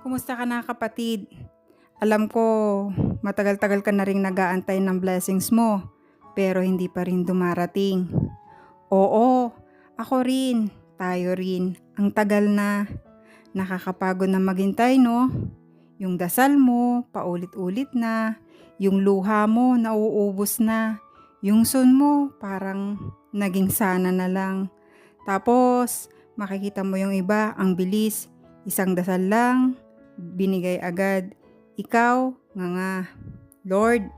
Kumusta ka na kapatid? Alam ko, matagal-tagal ka na ring nag-aantay ng blessings mo, pero hindi pa rin dumarating. Oo, ako rin, tayo rin. Ang tagal na, nakakapagod na maghintay no? Yung dasal mo, paulit-ulit na. Yung luha mo, nauubos na. Yung sun mo, parang naging sana na lang. Tapos, makikita mo yung iba, ang bilis. Isang dasal lang, binigay agad. Ikaw, nga, Lord,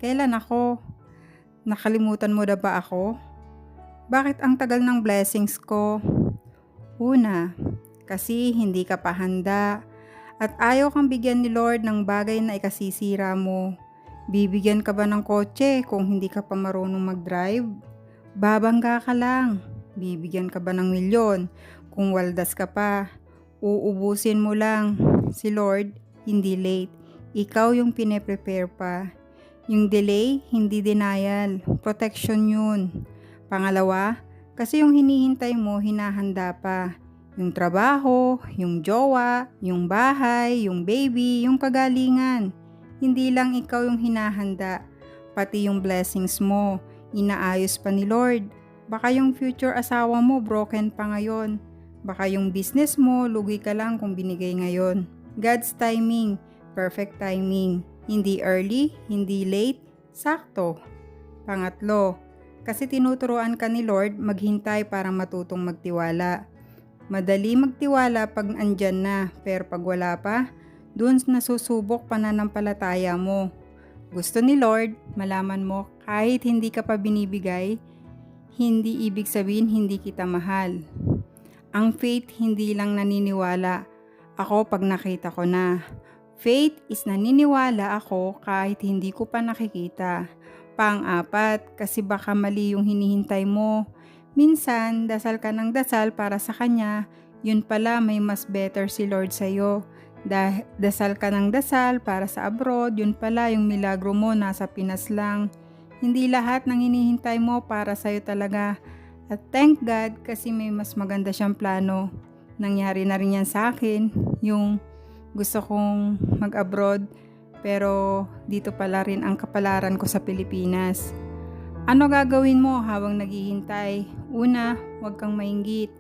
kailan ako? Nakalimutan mo na ba ako? Bakit ang tagal ng blessings ko? Una, kasi hindi ka pa handa at ayaw kang bigyan ni Lord ng bagay na ikasisira mo. Bibigyan ka ba ng kotse kung hindi ka pa marunong mag-drive? Babangga ka lang. Bibigyan ka ba ng milyon kung waldas ka pa? Uubusin mo lang. Si Lord, hindi late. Ikaw yung pine-prepare pa. Yung delay, hindi denial. Protection yun. Pangalawa, kasi yung hinihintay mo, hinahanda pa. Yung trabaho, yung jowa, yung bahay, yung baby, yung kagalingan. Hindi lang ikaw yung hinahanda, pati yung blessings mo, inaayos pa ni Lord. Baka yung future asawa mo broken pa ngayon. Baka yung business mo, lugi ka lang kung binigay ngayon. God's timing, perfect timing. Hindi early, hindi late, sakto. Pangatlo, kasi tinuturuan ka ni Lord maghintay para matutong magtiwala. Madali magtiwala pag andyan na, pero pag wala pa, dun nasusubok pananampalataya mo. Gusto ni Lord, malaman mo kahit hindi ka pa binibigay, hindi ibig sabihin hindi kita mahal. Ang faith hindi lang naniniwala ako pag nakita ko na. Faith is naniniwala ako kahit hindi ko pa nakikita. Pang-apat, kasi baka mali yung hinihintay mo. Minsan, dasal ka ng dasal para sa Kanya, yun pala may mas better si Lord sa'yo. Dasal ka ng dasal para sa abroad, yun pala yung milagro mo nasa Pinas lang. Hindi lahat ng hinihintay mo para sa'yo talaga. At thank God kasi may mas maganda siyang plano. Nangyari na rin yan sa akin, yung gusto kong mag-abroad, pero dito pala rin ang kapalaran ko sa Pilipinas. Ano gagawin mo habang naghihintay? Una, huwag kang mainggit.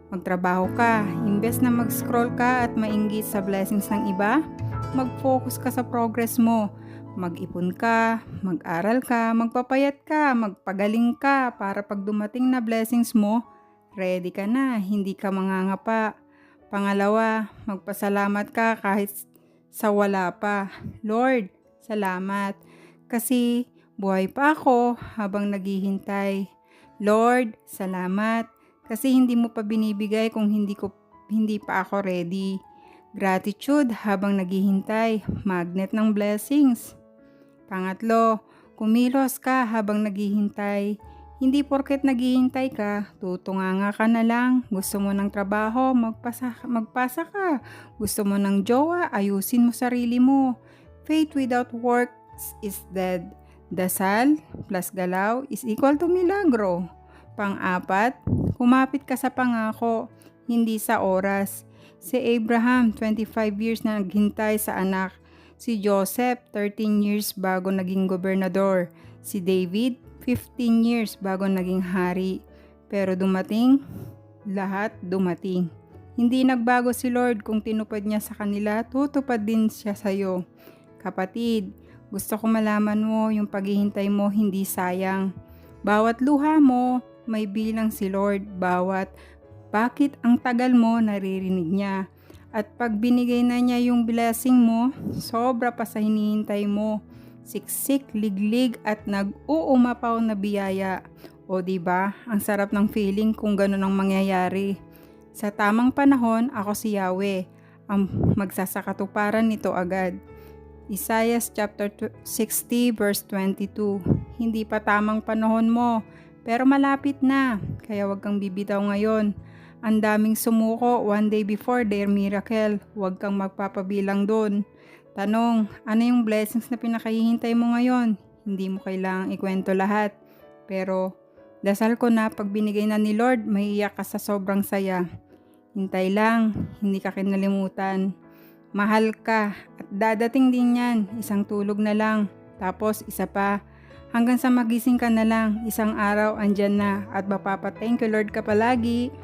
Magtrabaho ka. Imbes na mag-scroll ka at mainggit sa blessings ng iba, mag-focus ka sa progress mo. Mag-ipon ka, mag-aral ka, magpapayat ka, magpagaling ka para pag dumating na blessings mo, ready ka na, hindi ka mangangapa. Pangalawa, magpasalamat ka kahit sa wala pa. Lord, salamat. Kasi buhay pa ako habang naghihintay. Lord, salamat. Kasi hindi mo pa binibigay kung hindi pa ako ready. Gratitude habang naghihintay. Magnet ng blessings. Pangatlo, kumilos ka habang naghihintay. Hindi porket naghihintay ka, tutunganga ka na lang. Gusto mo ng trabaho, magpasa ka. Gusto mo ng jowa, ayusin mo sarili mo. Faith without works is dead. Dasal plus galaw is equal to milagro. Pang-apat, kumapit ka sa pangako, hindi sa oras. Si Abraham, 25 years na naghintay sa anak. Si Joseph, 13 years bago naging gobernador. Si David, 15 years bago naging hari. Pero dumating, lahat dumating. Hindi nagbago si Lord kung tinupad niya sa kanila, tutupad din siya sa iyo. Kapatid, gusto ko malaman mo yung paghihintay mo hindi sayang. Bawat luha mo, may bilang si Lord. Bakit ang tagal mo naririnig niya. At pag binigay na niya yung blessing mo, sobra pa sa hinihintay mo. Siksik, liglig at nag-uumapaw na biyaya. O diba, ang sarap ng feeling kung gano'n ang mangyayari. Sa tamang panahon, ako si Yahweh, ang magsasakatuparan nito agad. Isaiah chapter 60 verse 22. Hindi pa tamang panahon mo, pero malapit na, kaya wag kang bibitaw ngayon. Ang daming sumuko one day before their miracle, wag kang magpapabilang doon. Tanong, ano yung blessings na pinakahihintay mo ngayon? Hindi mo kailangang ikwento lahat. Pero dasal ko na pag binigay na ni Lord, maiiyak ka sa sobrang saya. Hintay lang, hindi ka kinalimutan. Mahal ka at dadating din yan, isang tulog na lang. Tapos isa pa, hanggang sa magising ka na lang, isang araw andyan na at mapapa-thank you Lord ka palagi.